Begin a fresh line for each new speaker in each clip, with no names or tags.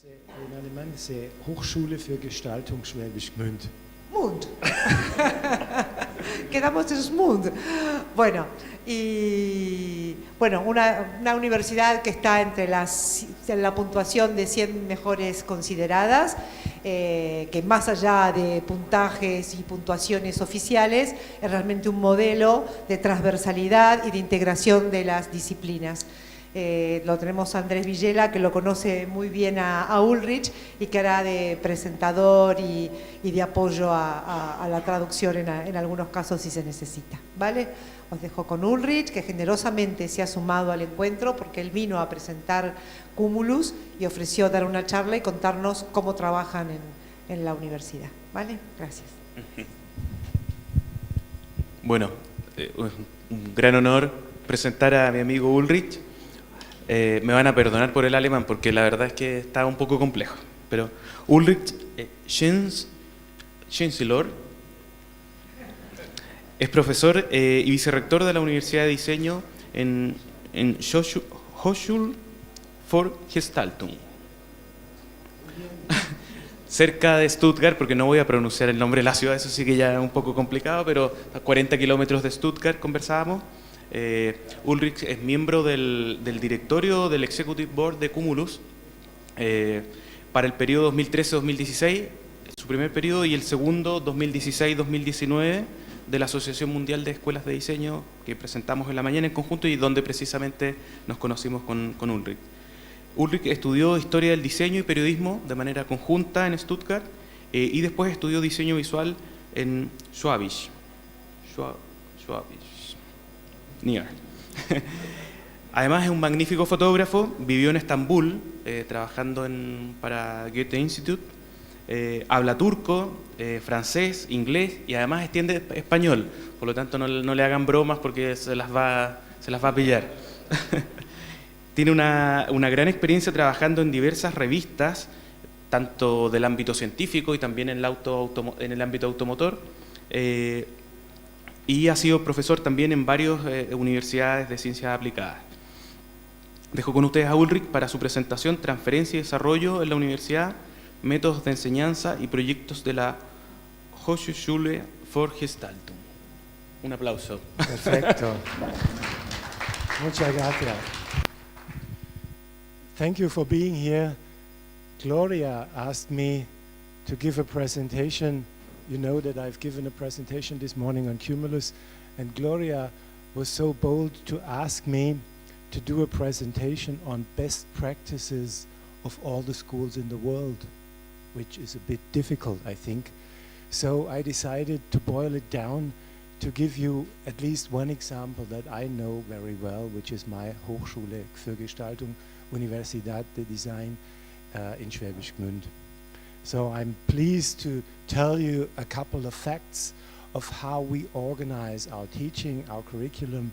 En alemán dice Hochschule für Gestaltung Schwäbisch Gmünd.
Mund. Quedamos en Mund. Bueno, una universidad que está entre la puntuación de 100 mejores consideradas, que más allá de puntajes y puntuaciones oficiales, es realmente un modelo de transversalidad y de integración de las disciplinas. Lo tenemos a Andrés Villela, que lo conoce muy bien a Ulrich y que hará de presentador y de apoyo a la traducción en algunos casos si se necesita, ¿vale? Os dejo con Ulrich, que generosamente se ha sumado al encuentro porque él vino a presentar Cumulus y ofreció dar una charla y contarnos cómo trabajan en la universidad, ¿vale? Gracias.
Bueno, un gran honor presentar a mi amigo Ulrich. Me van a perdonar por el alemán porque la verdad es que está un poco complejo. Pero Ulrich Chancellor es profesor y vicerrector de la Universidad de Diseño en Hochschule für Gestaltung. Cerca de Stuttgart, porque no voy a pronunciar el nombre de la ciudad, eso sí que ya es un poco complicado, pero a 40 kilómetros de Stuttgart conversábamos. Ulrich es miembro del directorio del Executive Board de Cumulus para el periodo 2013-2016, su primer periodo, y el segundo 2016-2019 de la Asociación Mundial de Escuelas de Diseño que presentamos en la mañana en conjunto y donde precisamente nos conocimos con Ulrich. Ulrich estudió Historia del Diseño y Periodismo de manera conjunta en Stuttgart y después estudió Diseño Visual en Schwäbisch. Además es un magnífico fotógrafo, vivió en Estambul trabajando para Goethe Institute, habla turco, francés, inglés y además entiende español, por lo tanto no le hagan bromas porque se las va a pillar. Tiene una gran experiencia trabajando en diversas revistas, tanto del ámbito científico y también en el ámbito automotor. Y ha sido profesor también en varias universidades de ciencias aplicadas. Dejo con ustedes a Ulrich para su presentación Transferencia y Desarrollo en la Universidad, Métodos de Enseñanza y Proyectos de la Hochschule für Gestaltung. Un aplauso.
Perfecto. Muchas gracias. Thank you for being here. Gloria asked me to give a presentation. You know that I've given a presentation this morning on Cumulus, and Gloria was so bold to ask me to do a presentation on best practices of all the schools in the world, which is a bit difficult, I think. So I decided to boil it down to give you at least one example that I know very well, which is my Hochschule für Gestaltung, Universidad de Design in Schwäbisch Gmünd. So I'm pleased to tell you a couple of facts of how we organize our teaching, our curriculum,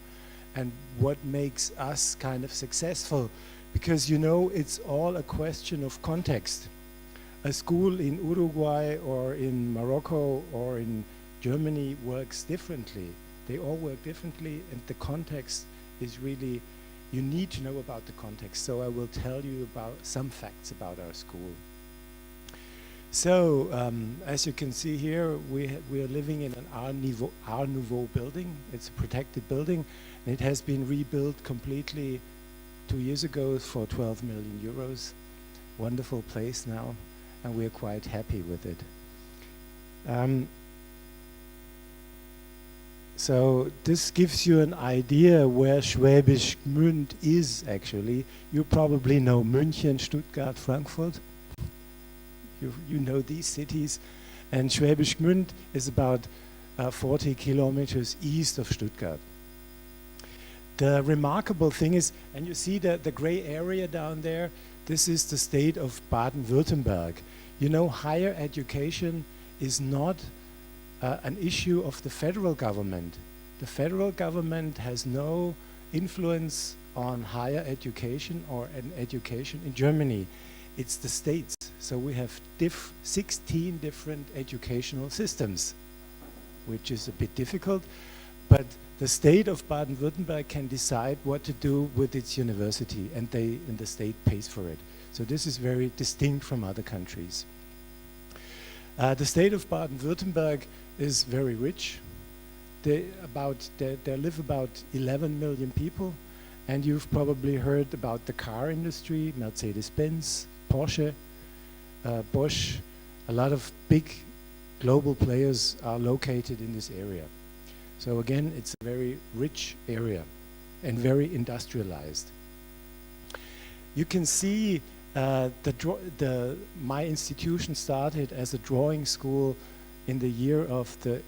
and what makes us kind of successful. Because you know, it's all a question of context. A school in Uruguay or in Morocco or in Germany works differently. They all work differently, and the context is really, you need to know about the context. So I will tell you about some facts about our school. So, as you can see here, we are living in an Art Nouveau building. It's a protected building, and it has been rebuilt completely 2 years ago for 12 million euros. Wonderful place now, and we are quite happy with it. So this gives you an idea where Schwäbisch Gmünd is actually. You probably know München, Stuttgart, Frankfurt. You know these cities, and Schwäbisch Gmünd is about 40 kilometers east of Stuttgart. The remarkable thing is, and you see the gray area down there, this is the state of Baden-Württemberg. You know, higher education is not an issue of the federal government. The federal government has no influence on higher education or an education in Germany. It's the states. So we have 16 different educational systems, which is a bit difficult, but the state of Baden-Württemberg can decide what to do with its university, and the state pays for it. So this is very distinct from other countries. The state of Baden-Württemberg is very rich. There live about 11 million people, and you've probably heard about the car industry, Mercedes-Benz, Porsche, Bosch. A lot of big global players are located in this area. So again, it's a very rich area and very industrialized. You can see my institution started as a drawing school in the year of the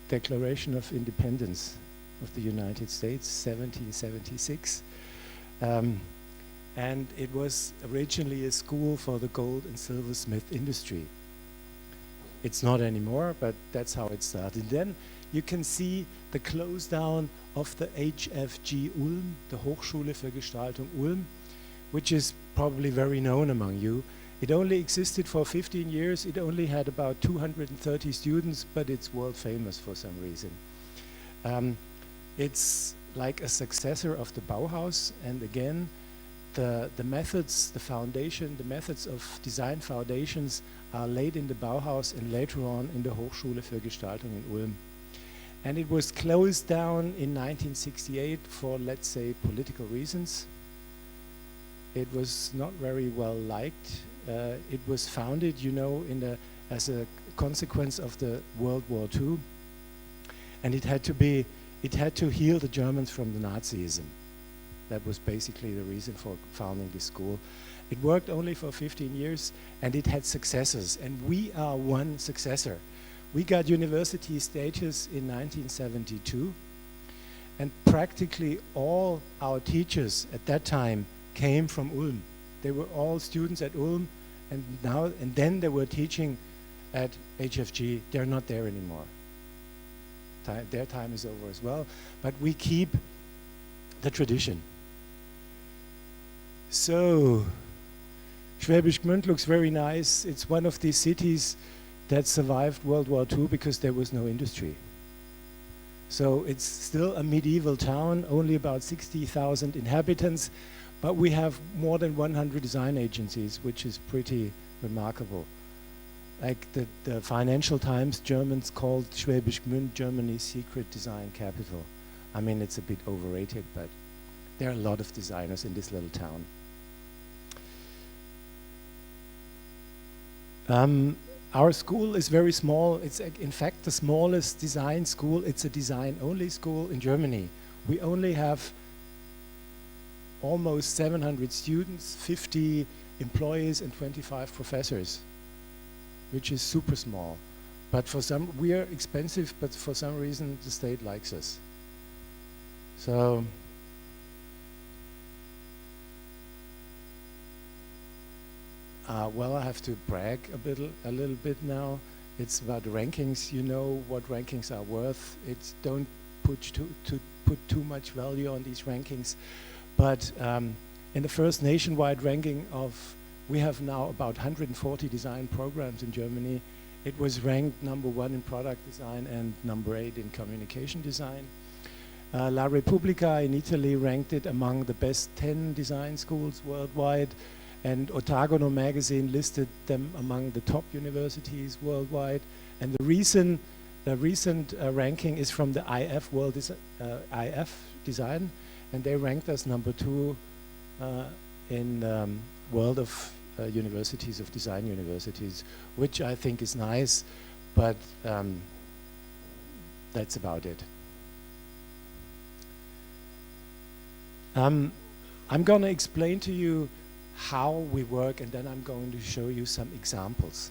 Declaration of Independence of the United States, 1776. And it was originally a school for the gold and silversmith industry. It's not anymore, but that's how it started. And then you can see the close down of the HFG Ulm, the Hochschule für Gestaltung Ulm, which is probably very known among you. It only existed for 15 years. It only had about 230 students, but it's world famous for some reason. It's like a successor of the Bauhaus, and again, the methods, the foundation, the methods of design foundations are laid in the Bauhaus and later on in the Hochschule für Gestaltung in Ulm. And it was closed down in 1968 for, let's say, political reasons. It was not very well liked. It was founded, you know, as a consequence of the World War II, and it had to heal the Germans from the Nazism. That was basically the reason for founding this school. It worked only for 15 years, and it had successors, and we are one successor. We got university status in 1972, and practically all our teachers at that time came from Ulm. They were all students at Ulm, and then they were teaching at HFG. They're not there anymore. Their time is over as well, but we keep the tradition. So, Schwäbisch Gmünd looks very nice. It's one of these cities that survived World War II because there was no industry. So it's still a medieval town, only about 60,000 inhabitants, but we have more than 100 design agencies, which is pretty remarkable. Like the Financial Times Germans called Schwäbisch Gmünd Germany's secret design capital. I mean, it's a bit overrated, but there are a lot of designers in this little town. Our school is very small. It's in fact the smallest design school. It's a design-only school in Germany. We only have almost 700 students, 50 employees, and 25 professors, which is super small. But we are expensive, but for some reason the state likes us. So, well, I have to brag a little bit now. It's about rankings. You know what rankings are worth. Don't put too much value on these rankings. But in the first nationwide ranking we have now about 140 design programs in Germany. It was ranked #1 in product design and #8 in communication design. La Repubblica in Italy ranked it among the best 10 design schools worldwide, and Otagono magazine listed them among the top universities worldwide. And the recent ranking is from the IF IF Design, and they ranked us #2 in world of universities, of design universities, which I think is nice, but that's about it. I'm going to explain to you how we work, and then I'm going to show you some examples.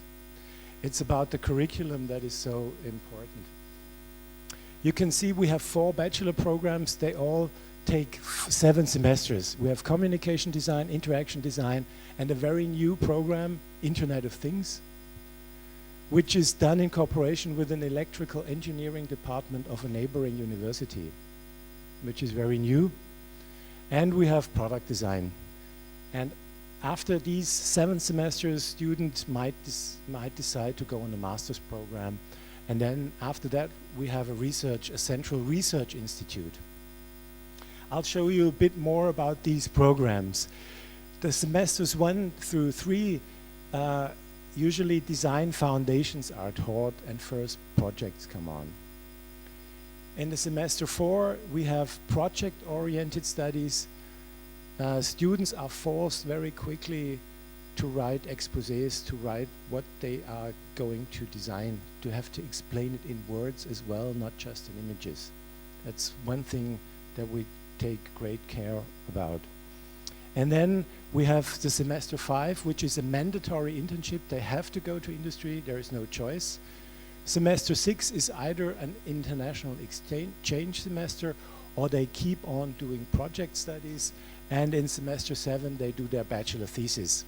It's about the curriculum that is so important. You can see we have 4 bachelor programs. They all take 7 semesters. We have communication design, interaction design, and a very new program, Internet of Things, which is done in cooperation with an electrical engineering department of a neighboring university, which is very new. And we have product design. And after these 7 semesters, students might decide to go on a master's program. And then after that, we have a central research institute. I'll show you a bit more about these programs. The semesters 1 through 3, usually design foundations are taught and first projects come on. In the semester 4, we have project-oriented studies. Students are forced very quickly to write exposés, to write what they are going to design, to have to explain it in words as well, not just in images. That's one thing that we take great care about. And then we have the semester 5, which is a mandatory internship. They have to go to industry, there is no choice. Semester 6 is either an international exchange semester, or they keep on doing project studies, and in semester 7 they do their bachelor thesis.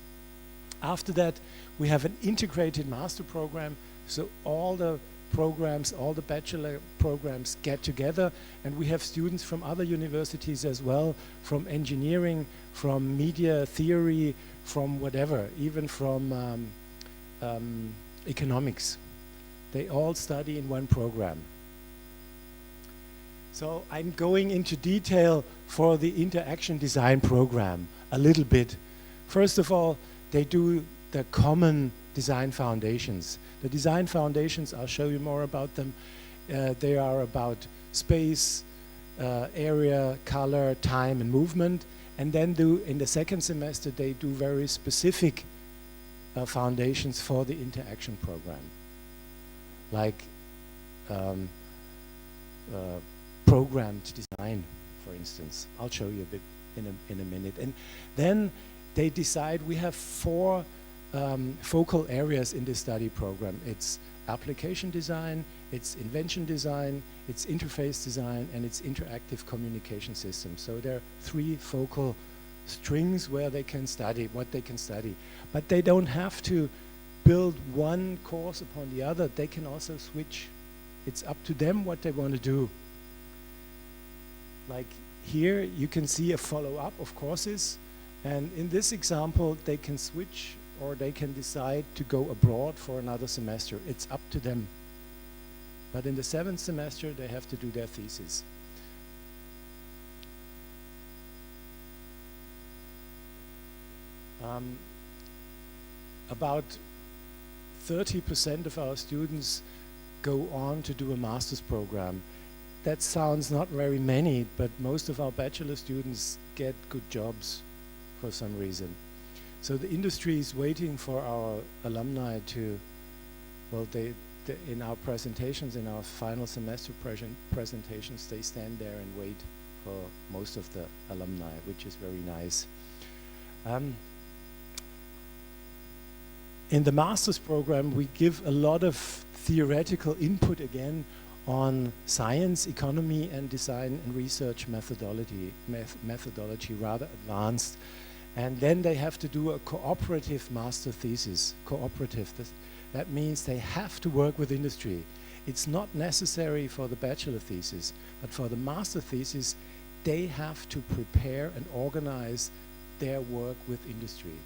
After that, we have an integrated master program, so all the programs, all the bachelor programs get together, and we have students from other universities as well, from engineering, from media theory, from whatever, even from economics. They all study in one program. So I'm going into detail for the interaction design program a little bit. First of all, they do the common design foundations. The design foundations, I'll show you more about them. They are about space, area, color, time, and movement. And then in the second semester, they do very specific foundations for the interaction program, like programmed design, for instance. I'll show you a bit in a minute. And then they decide, we have 4 focal areas in this study program. It's application design, it's invention design, it's interface design, and it's interactive communication systems. So there are 3 focal strings where they can study, what they can study. But they don't have to build one course upon the other. They can also switch. It's up to them what they want to do. Like here, you can see a follow-up of courses. And in this example, they can switch, or they can decide to go abroad for another semester. It's up to them. But in the 7th semester, they have to do their thesis. About 30% of our students go on to do a master's program. That sounds not very many, but most of our bachelor students get good jobs for some reason. So the industry is waiting for our alumni to, well, in our presentations, in our final semester presentations, they stand there and wait for most of the alumni, which is very nice. In the master's program, we give a lot of theoretical input again on science, economy, and design and research methodology, rather advanced. And then they have to do a cooperative master thesis. Cooperative, that means they have to work with industry. It's not necessary for the bachelor thesis, but for the master thesis, they have to prepare and organize their work with industry.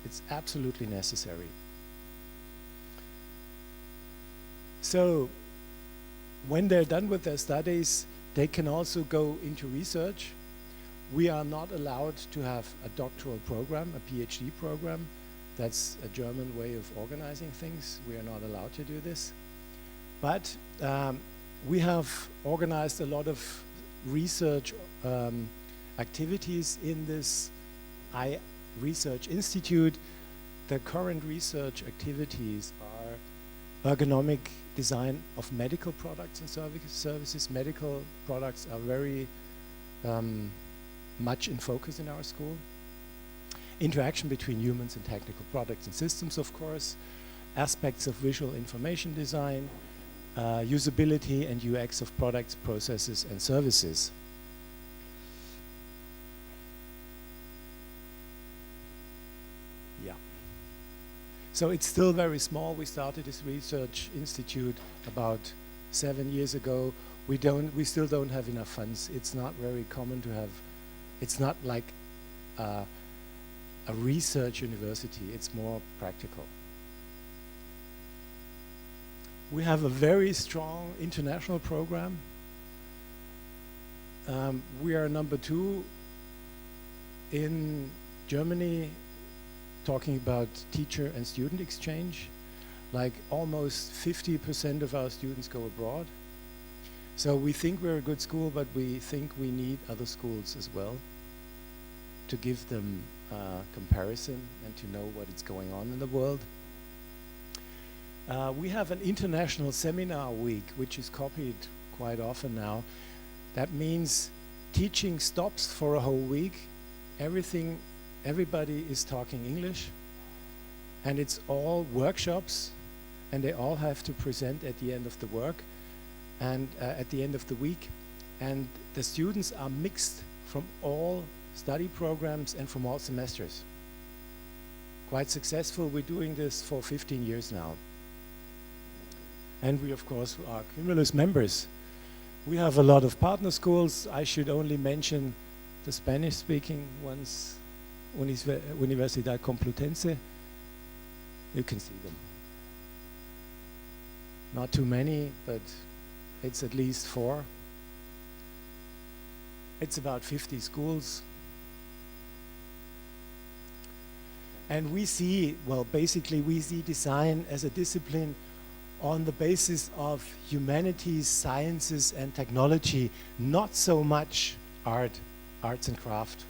It's absolutely necessary. So when they're done with their studies, they can also go into research. We are not allowed to have a doctoral program, a PhD program. That's a German way of organizing things. We are not allowed to do this. But we have organized a lot of research activities in this Research Institute. The current research activities are ergonomic design of medical products and services. Medical products are very much in focus in our school. Interaction between humans and technical products and systems, of course. Aspects of visual information design, usability and UX of products, processes, and services. So it's still very small. We started this research institute about 7 years ago. We still don't have enough funds. It's not very common to have, it's not like a research university. It's more practical. We have a very strong international program. We are number 2 in Germany, talking about teacher and student exchange, like almost 50% of our students go abroad. So we think we're a good school, but we think we need other schools as well to give them comparison and to know what is going on in the world. We have an international seminar week, which is copied quite often now. That means teaching stops for a whole week. Everybody is talking English, and it's all workshops, and they all have to present at the end of the work and at the end of the week. And the students are mixed from all study programs and from all semesters. Quite successful. We're doing this for 15 years now. And we, of course, are Cumulus members. We have a lot of partner schools. I should only mention the Spanish-speaking ones, Universidad Complutense. You can see them. Not too many, but it's at least 4. It's about 50 schools. And we see, well, basically we see design as a discipline on the basis of humanities, sciences, and technology, not so much arts and craft,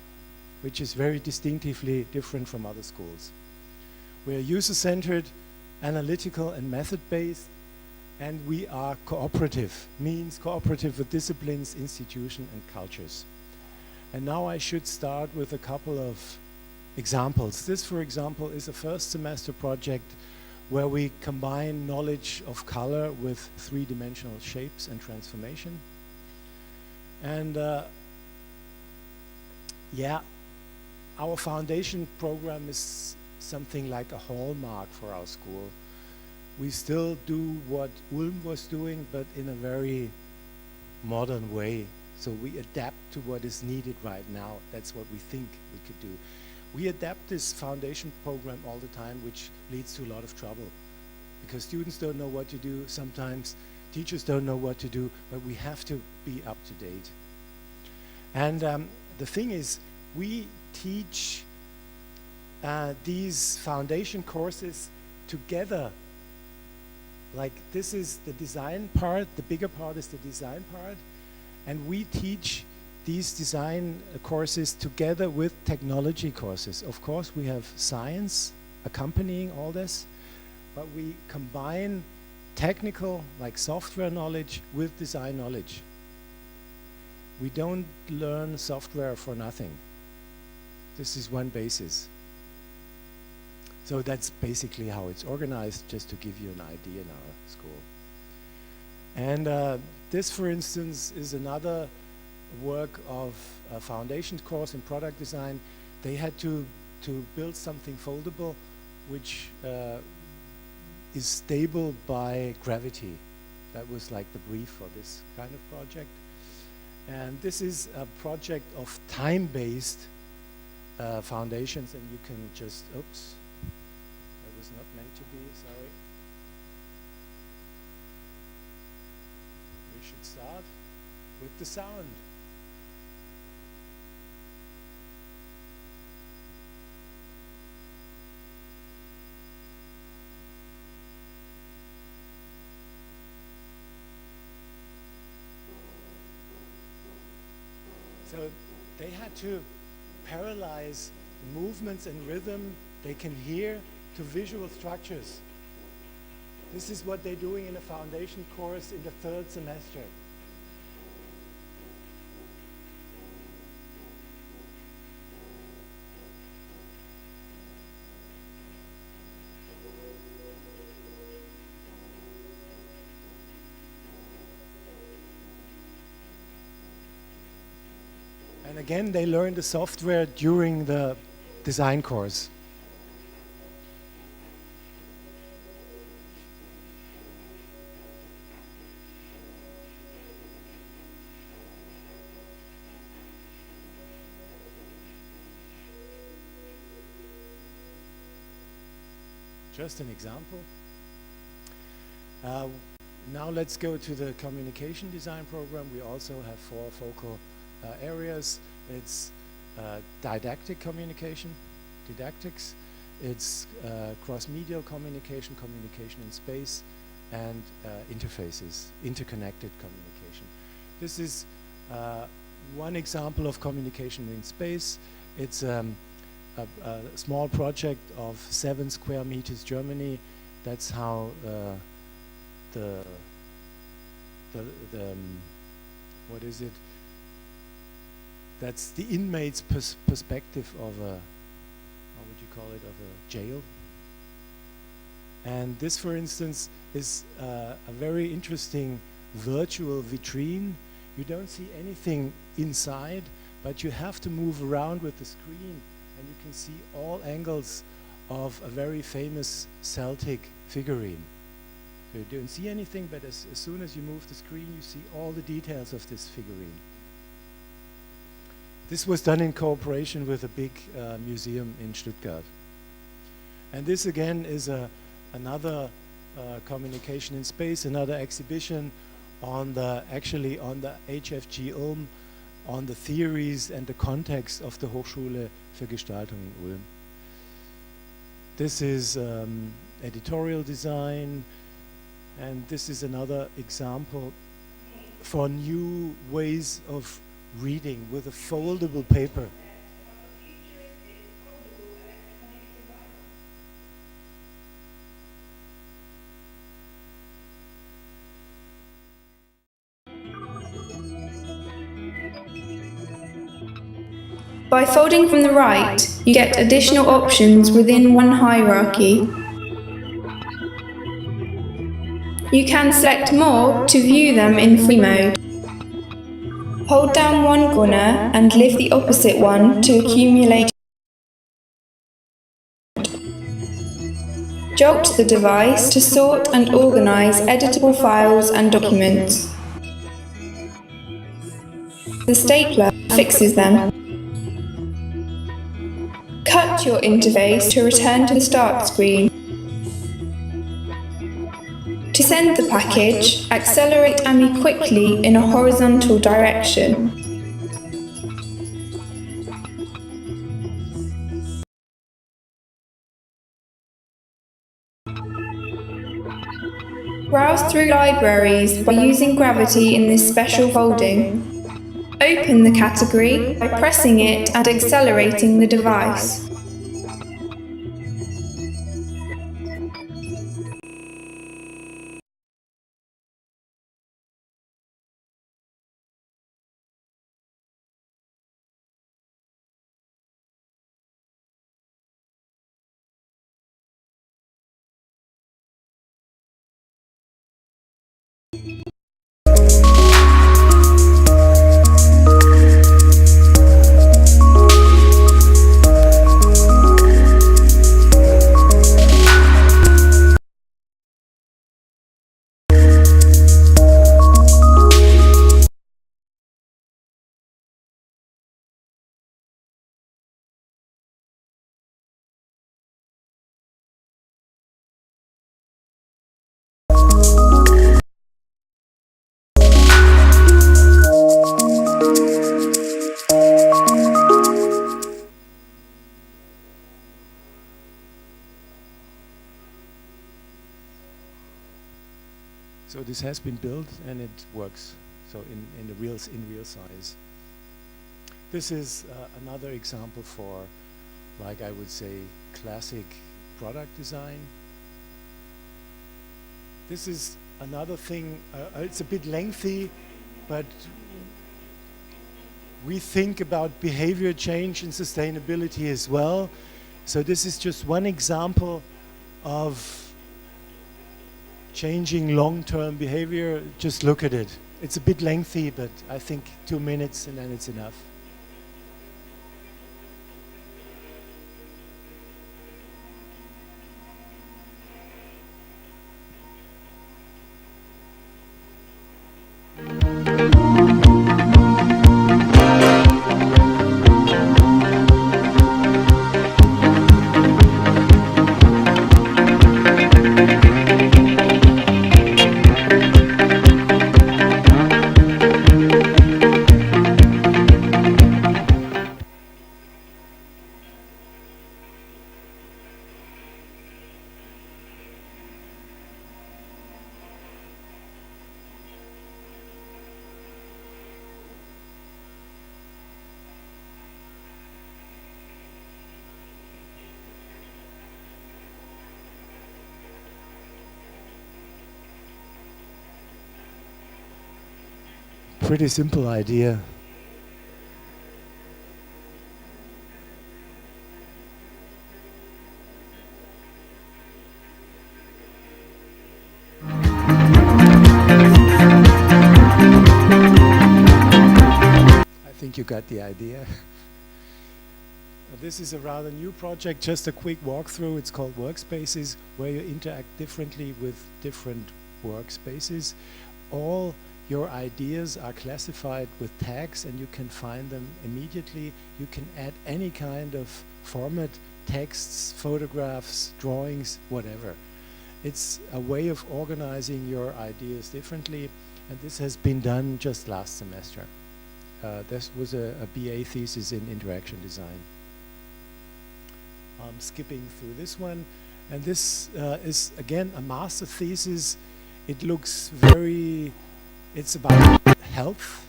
which is very distinctively different from other schools. We are user-centered, analytical, and method-based, and we are cooperative, means cooperative with disciplines, institutions, and cultures. And now I should start with a couple of examples. This, for example, is a first semester project where we combine knowledge of color with three-dimensional shapes and transformation. And yeah, our foundation program is something like a hallmark for our school. We still do what Ulm was doing, but in a very modern way. So we adapt to what is needed right now. That's what we think we could do. We adapt this foundation program all the time, which leads to a lot of trouble, because students don't know what to do. Sometimes teachers don't know what to do, but we have to be up to date. And the thing is, we teach these foundation courses together. Like, this is the design part, the bigger part is the design part, and we teach these design courses together with technology courses. Of course, we have science accompanying all this, but we combine technical, like software knowledge, with design knowledge. We don't learn software for nothing. This is one basis. So that's basically how it's organized, just to give you an idea in our school. And this, for instance, is another work of a foundation course in product design. They had to build something foldable which is stable by gravity. That was like the brief for this kind of project. And this is a project of time-based foundations, and you can just, oops, that was not meant to be, sorry. We should start with the sound. So they had to parallelize movements and rhythm they can hear to visual structures. This is what they're doing in a foundation course in the 3rd semester. And again, they learn the software during the design course. Just an example. Now let's go to the communication design program. We also have 4 focal areas. It's didactic communication, didactics. It's cross-medial communication, communication in space, and interfaces, interconnected communication. This is one example of communication in space. It's a small project of 7 square meters Germany. That's how what is it? That's the inmate's perspective of a, how would you call it, of a jail. And this, for instance, is a very interesting virtual vitrine. You don't see anything inside, but you have to move around with the screen, and you can see all angles of a very famous Celtic figurine. So you don't see anything, but as soon as you move the screen, you see all the details of this figurine. This was done in cooperation with a big museum in Stuttgart. And this again is another communication in space, another exhibition on the HFG Ulm, on the theories and the context of the Hochschule für Gestaltung in Ulm. This is editorial design, and this is another example for new ways of reading with a foldable paper.
By folding from the right, you get additional options within one hierarchy. You can select more to view them in free mode. Hold down one corner and lift the opposite one to accumulate. Jolt the device to sort and organize editable files and documents. The stapler fixes them. Cut your interface to return to the start screen. To send the package, accelerate AMI quickly in a horizontal direction. Browse through libraries by using gravity in this special folding. Open the category by pressing it and accelerating the device.
So this has been built and it works. So in real size. This is another example for, like I would say, classic product design. This is another thing. It's a bit lengthy, but we think about behavior change and sustainability as well. So this is just one example of changing long-term behavior. Just look at it. It's a bit lengthy, but I think 2 minutes and then it's enough. pretty simple idea. I think you got the idea. This is a rather new project, just a quick walkthrough. It's called Workspaces, where you interact differently with different workspaces. All your ideas are classified with tags and you can find them immediately. You can add any kind of format, texts, photographs, drawings, whatever. It's a way of organizing your ideas differently, and this has been done just last semester. This was a BA thesis in interaction design. I'm skipping through this one, and this is again a master thesis. It looks it's about health,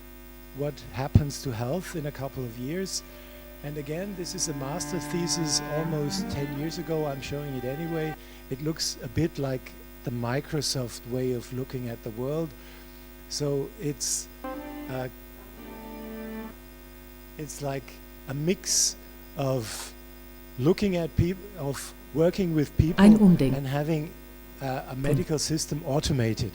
what happens to health in a couple of years. And again, this is a master thesis almost 10 years ago. I'm showing it anyway. It looks a bit like the Microsoft way of looking at the world. So it's like a mix of looking at people, of working with people
Ein Umdenken.
and having a medical system automated.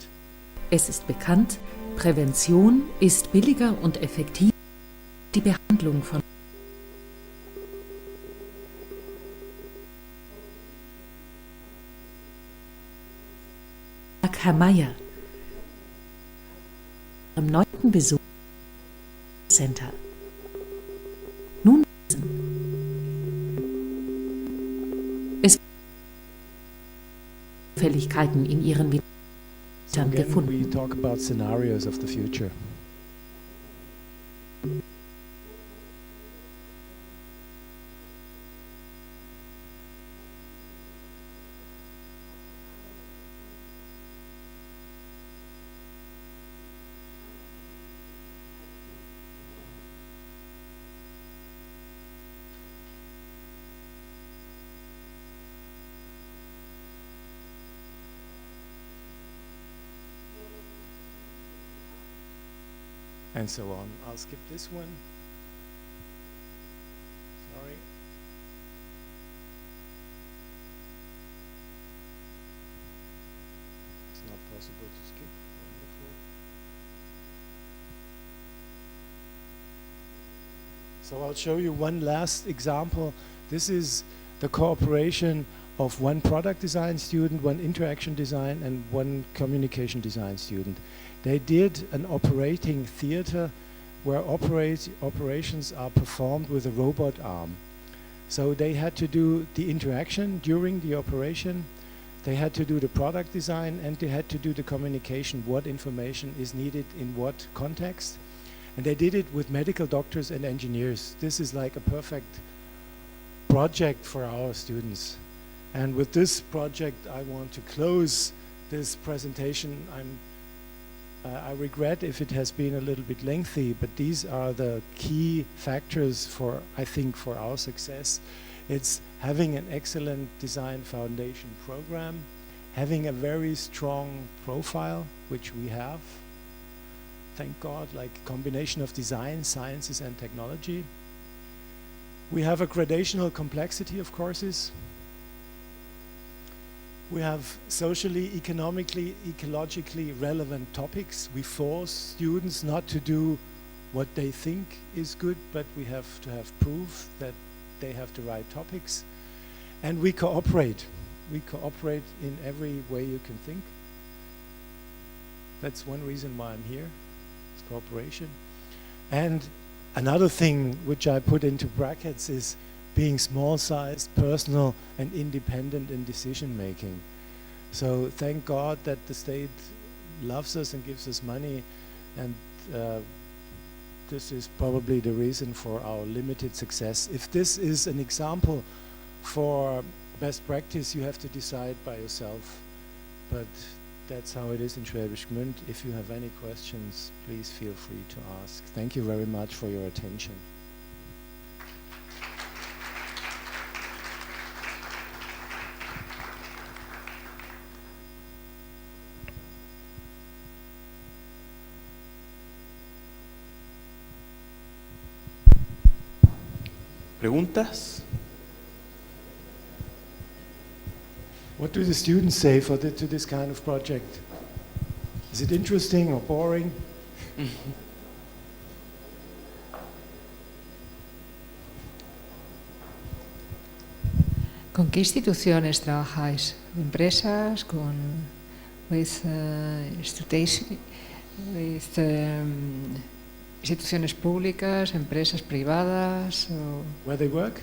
Es ist bekannt, Prävention ist billiger und effektiv. Die Behandlung von Herr Meier am 9. Besuch Center. Nun es Fälligkeiten in ihren
So
Widerstand
again,
gefunden.
we talk about scenarios of the future. And so on. I'll skip this one. Sorry. It's not possible to skip. Wonderful. So I'll show you one last example. This is the cooperation of one product design student, one interaction design, and one communication design student. They did an operating theater where operations are performed with a robot arm. So they had to do the interaction during the operation, they had to do the product design, and they had to do the communication, what information is needed in what context. And they did it with medical doctors and engineers. This is like a perfect project for our students. And with this project, I want to close this presentation. I regret if it has been a little bit lengthy, but these are the key factors for, I think, for our success. It's having an excellent design foundation program, having a very strong profile, which we have, thank God, like a combination of design, sciences, and technology. We have a gradational complexity of courses. We have socially, economically, ecologically relevant topics. We force students not to do what they think is good, but we have to have proof that they have the right topics. And we cooperate. We cooperate in every way you can think. That's one reason why I'm here, it's cooperation. And another thing which I put into brackets is being small-sized, personal, and independent in decision-making. So thank God that the state loves us and gives us money, and this is probably the reason for our limited success. If this is an example for best practice, you have to decide by yourself. But that's how it is in Schwäbisch Gmünd. If you have any questions, please feel free to ask. Thank you very much for your attention.
¿Preguntas?
What do the students say to this kind of project? Is it interesting or boring?
¿Con qué instituciones trabajáis? ¿Empresas? ¿Con instituciones públicas, empresas privadas?
Where they work?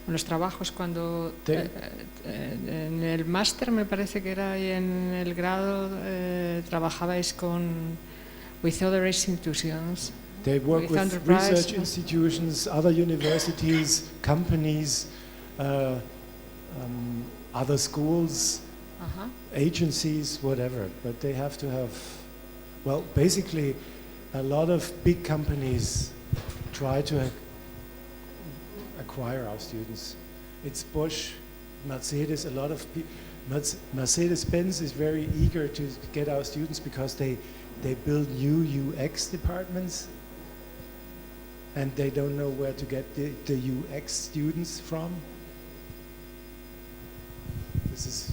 Los trabajos cuando en el máster me parece que era y en el grado trabajabais with other institutions.
They work with
enterprise,
research institutions, other universities, companies, other schools, agencies, whatever. But they have to have, well, basically, a lot of big companies try to acquire our students. It's Bosch, Mercedes, a lot of Mercedes-Benz is very eager to get our students because they build new UX departments and they don't know where to get the UX students from. This is...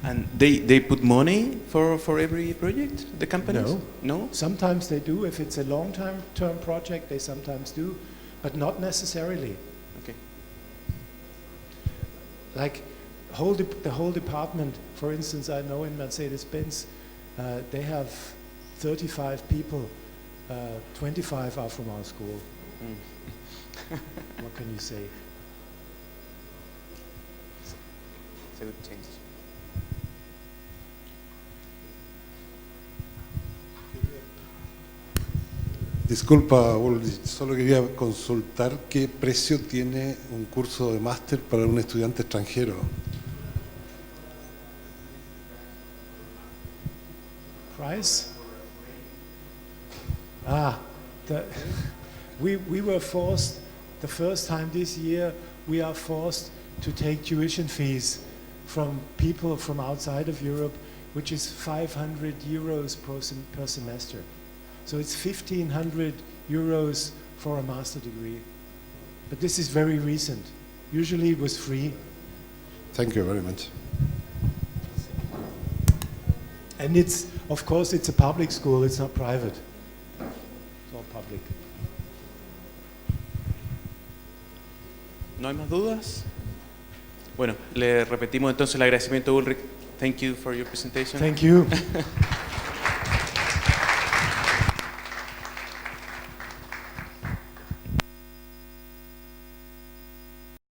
And they put money for every project, the companies?
No.
No?
Sometimes they do. If it's a long-term project, they sometimes do, but not necessarily.
Okay.
Like the whole department, for instance, I know in Mercedes-Benz, they have 35 people, 25 are from our school. What can you say?
It's a good change.
Disculpa, Ulrich, solo quería consultar qué precio tiene un curso de máster para un estudiante extranjero.
Price? We were forced, the first time this year, we are forced to take tuition fees from people from outside of Europe, which is 500 euros per semester. So it's 1,500 euros for a master degree. But this is very recent. Usually it was free.
Thank you very much.
And it's, of course, it's a public school, it's not private. It's all public.
¿No hay más dudas? Bueno, le repetimos entonces el agradecimiento a Ulrich. Thank you for your presentation.
Thank you.